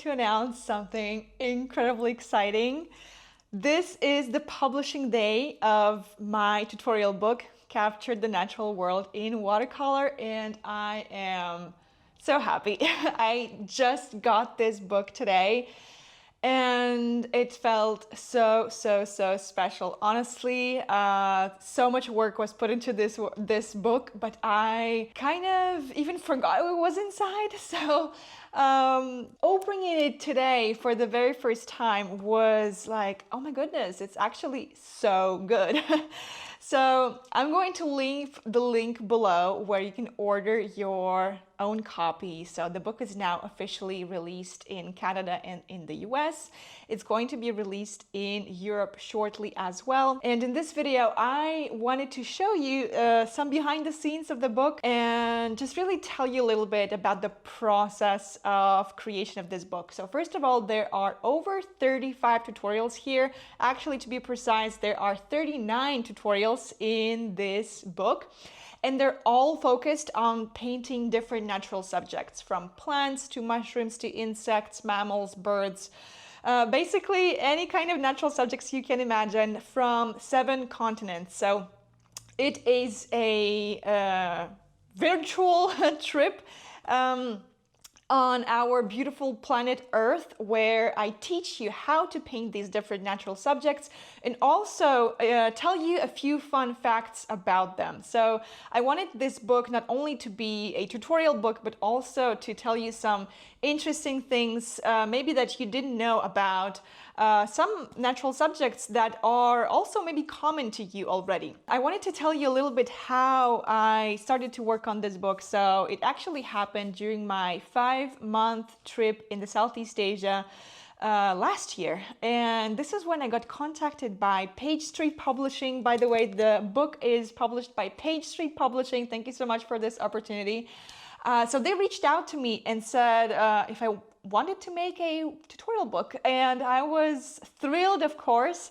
to announce something incredibly exciting. This is the publishing day of my tutorial book, Captured the Natural World in Watercolor, and I am so happy. I just got this book today and it felt so special. Honestly, so much work was put into this book, but I kind of even forgot what was inside. So opening it today for the very first time was like, oh my goodness, it's actually so good. So I'm going to leave the link below where you can order your own copy. So the book is now officially released in Canada and in the US. It's going to be released in Europe shortly as well. And in this video, I wanted to show you some behind the scenes of the book and just really tell you a little bit about the process of creation of this book. So first of all, there are over 35 tutorials here. Actually, to be precise, there are 39 tutorials in this book. And they're all focused on painting different natural subjects, from plants to mushrooms to insects, mammals, birds, basically any kind of natural subjects you can imagine from 7 continents. So it is a virtual trip on our beautiful planet Earth, where I teach you how to paint these different natural subjects and also tell you a few fun facts about them. So I wanted this book not only to be a tutorial book, but also to tell you some interesting things maybe that you didn't know about some natural subjects that are also maybe common to you already. I wanted to tell you a little bit how I started to work on this book. So it actually happened during my 5-month trip in the Southeast Asia last year. And this is when I got contacted by Page Street Publishing. By the way, the book is published by Page Street Publishing. Thank you so much for this opportunity. So they reached out to me and said if I wanted to make a tutorial book, and I was thrilled, of course.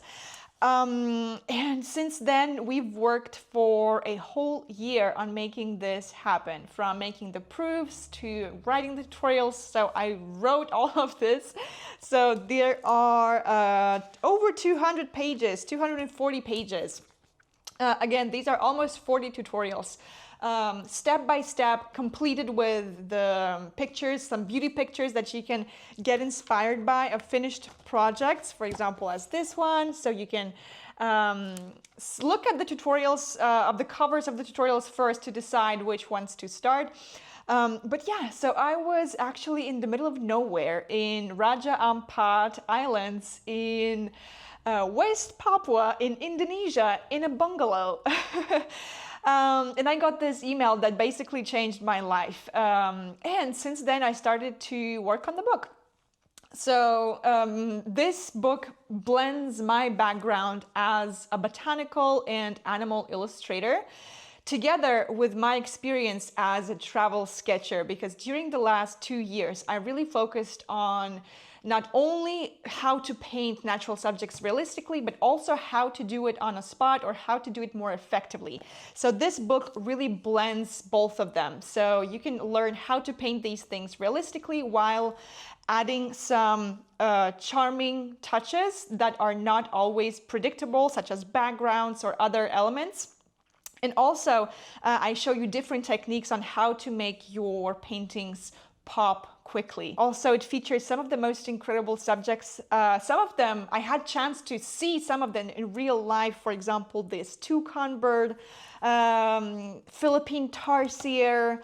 And since then, we've worked for a whole year on making this happen, from making the proofs to writing the tutorials. So I wrote all of this. So there are over 200 pages, 240 pages. Again, these are almost 40 tutorials. Step by step, completed with the pictures, some beauty pictures that you can get inspired by of finished projects, for example, as this one. So you can look at the tutorials, of the covers of the tutorials first to decide which ones to start. But yeah, so I was actually in the middle of nowhere in Raja Ampat Islands in West Papua in Indonesia in a bungalow. And I got this email that basically changed my life. And since then, I started to work on the book. So this book blends my background as a botanical and animal illustrator together with my experience as a travel sketcher, because during the last 2 years, I really focused on not only how to paint natural subjects realistically, but also how to do it on a spot or how to do it more effectively. So this book really blends both of them. So you can learn how to paint these things realistically while adding some charming touches that are not always predictable, such as backgrounds or other elements. And also, I show you different techniques on how to make your paintings pop quickly. Also, it features some of the most incredible subjects. Some of them, I had chance to see some of them in real life. For example, this toucan bird, Philippine tarsier,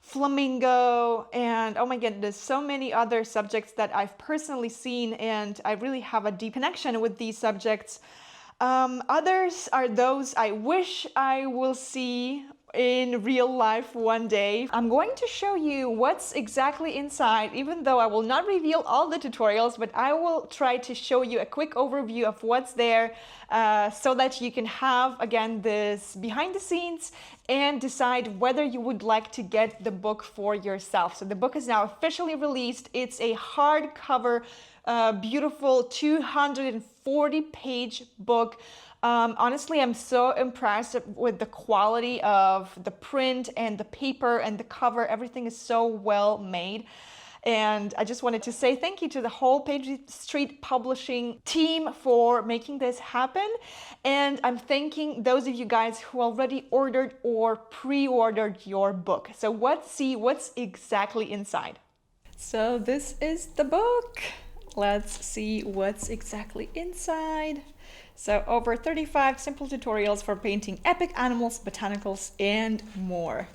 flamingo, and oh my goodness, so many other subjects that I've personally seen, and I really have a deep connection with these subjects. Others are those I wish I will see in real life one day. I'm going to show you what's exactly inside, even though I will not reveal all the tutorials, but I will try to show you a quick overview of what's there so that you can have, again, this behind the scenes and decide whether you would like to get the book for yourself. So the book is now officially released. It's a hardcover, beautiful 240-page book. Honestly, I'm so impressed with the quality of the print and the paper and the cover. Everything is so well made. And I just wanted to say thank you to the whole Page Street Publishing team for making this happen. And I'm thanking those of you guys who already ordered or pre-ordered your book. So let's see what's exactly inside. So this is the book. Let's see what's exactly inside. So over 35 simple tutorials for painting epic animals, botanicals, and more.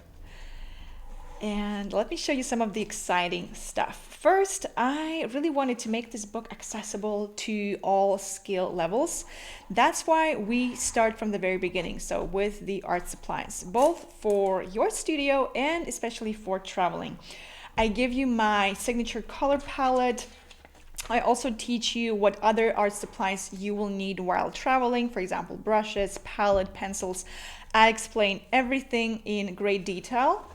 And let me show you some of the exciting stuff. First, I really wanted to make this book accessible to all skill levels. That's why we start from the very beginning, so with the art supplies, both for your studio and especially for traveling. I give you my signature color palette. I also teach you what other art supplies you will need while traveling, for example, brushes, palette, pencils. I explain everything in great detail.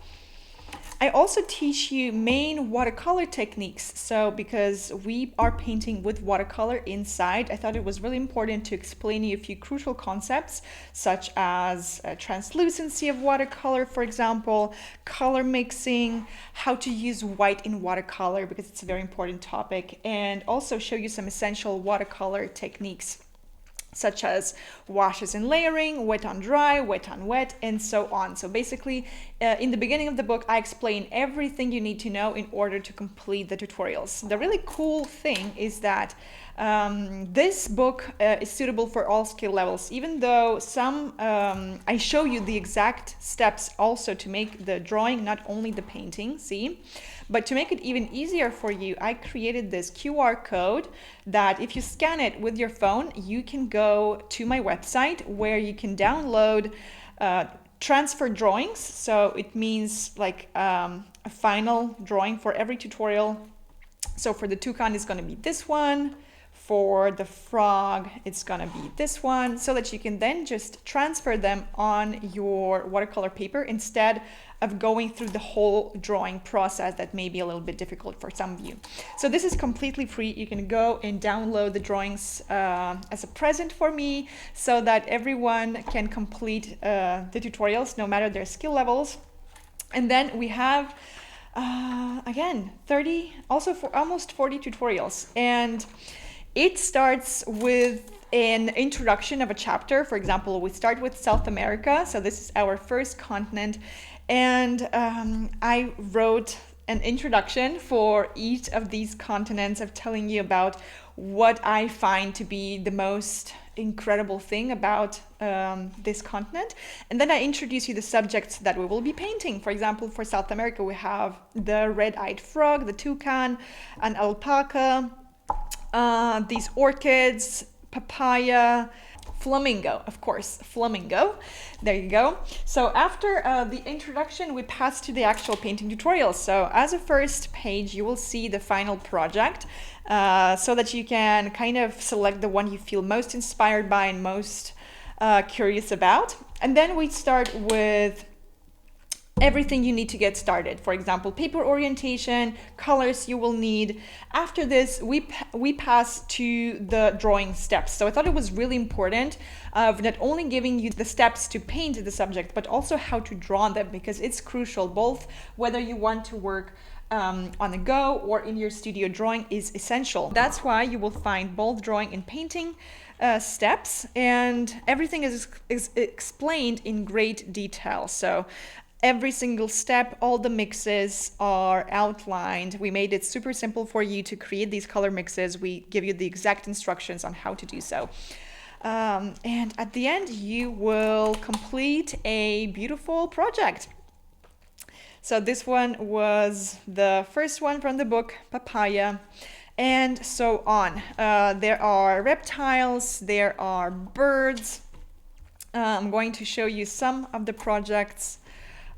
I also teach you main watercolor techniques. So because we are painting with watercolor inside, I thought it was really important to explain you a few crucial concepts, such as translucency of watercolor, for example, color mixing, how to use white in watercolor, because it's a very important topic, and also show you some essential watercolor techniques, such as washes and layering, wet on dry, wet on wet, and so on. So basically, in the beginning of the book, I explain everything you need to know in order to complete the tutorials. The really cool thing is that this book is suitable for all skill levels, even though I show you the exact steps also to make the drawing, not only the painting, see? But to make it even easier for you, I created this QR code that if you scan it with your phone, you can go to my website where you can download transfer drawings. So it means like a final drawing for every tutorial. So for the toucan, it's going to be this one. For the frog, it's going to be this one, so that you can then just transfer them on your watercolor paper instead of going through the whole drawing process that may be a little bit difficult for some of you. So this is completely free. You can go and download the drawings as a present for me, so that everyone can complete the tutorials no matter their skill levels. And then we have again 30, also for almost 40 tutorials, and it starts with an introduction of a chapter. For example, we start with South America, so this is our first continent, and I wrote an introduction for each of these continents of telling you about what I find to be the most incredible thing about this continent. And then I introduce you the subjects that we will be painting. For example, for South America, we have the red-eyed frog, the toucan, an alpaca, these orchids, papaya, flamingo, of course, flamingo. There you go. So after the introduction, we pass to the actual painting tutorial. So as a first page, you will see the final project, so that you can kind of select the one you feel most inspired by and most curious about. And then we start with everything you need to get started. For example, paper orientation, colors you will need. After this, we pass to the drawing steps. So I thought it was really important of not only giving you the steps to paint the subject, but also how to draw them, because it's crucial, both whether you want to work on the go or in your studio. Drawing is essential. That's why you will find both drawing and painting steps, and everything is explained in great detail. So every single step, all the mixes are outlined. We made it super simple for you to create these color mixes. We give you the exact instructions on how to do so. And at the end, you will complete a beautiful project. So this one was the first one from the book, papaya, and so on. There are reptiles, there are birds. I'm going to show you some of the projects.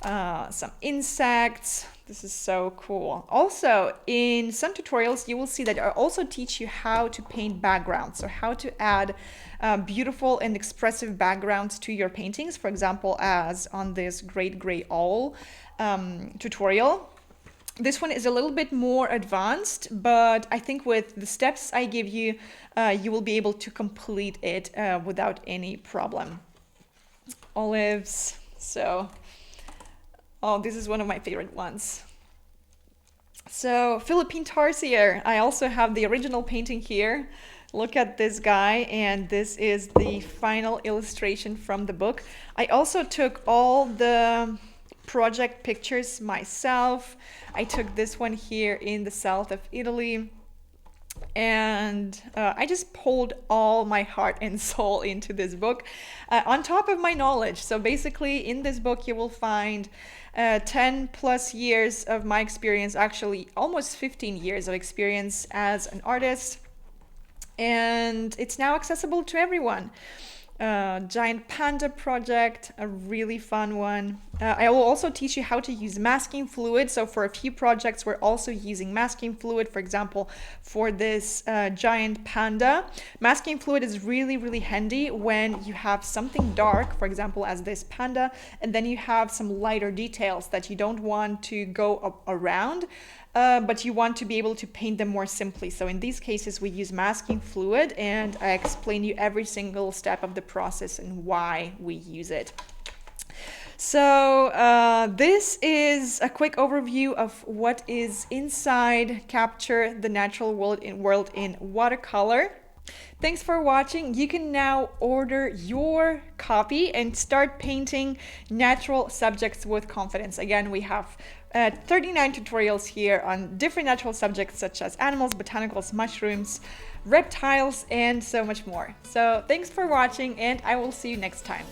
Some insects. This is so cool. Also, in some tutorials, you will see that I also teach you how to paint backgrounds, so how to add beautiful and expressive backgrounds to your paintings. For example, as on this great gray owl tutorial. This one is a little bit more advanced, but I think with the steps I give you, you will be able to complete it without any problem. Olives. So, oh, this is one of my favorite ones. So Philippine tarsier, I also have the original painting here. Look at this guy, and this is the final illustration from the book. I also took all the project pictures myself. I took this one here in the south of Italy, and I just pulled all my heart and soul into this book on top of my knowledge. So basically in this book you will find 10 plus years of my experience, actually almost 15 years of experience as an artist, and it's now accessible to everyone. Giant panda project, a really fun one. I will also teach you how to use masking fluid. So for a few projects, we're also using masking fluid. For example, for this giant panda, masking fluid is really, really handy when you have something dark, for example, as this panda, and then you have some lighter details that you don't want to go around. But you want to be able to paint them more simply. So in these cases, we use masking fluid, and I explain you every single step of the process and why we use it. So this is a quick overview of what is inside Capture the Natural World in Watercolor. Thanks for watching. You can now order your copy and start painting natural subjects with confidence. Again, we have 39 tutorials here on different natural subjects such as animals, botanicals, mushrooms, reptiles, and so much more. So thanks for watching, and I will see you next time.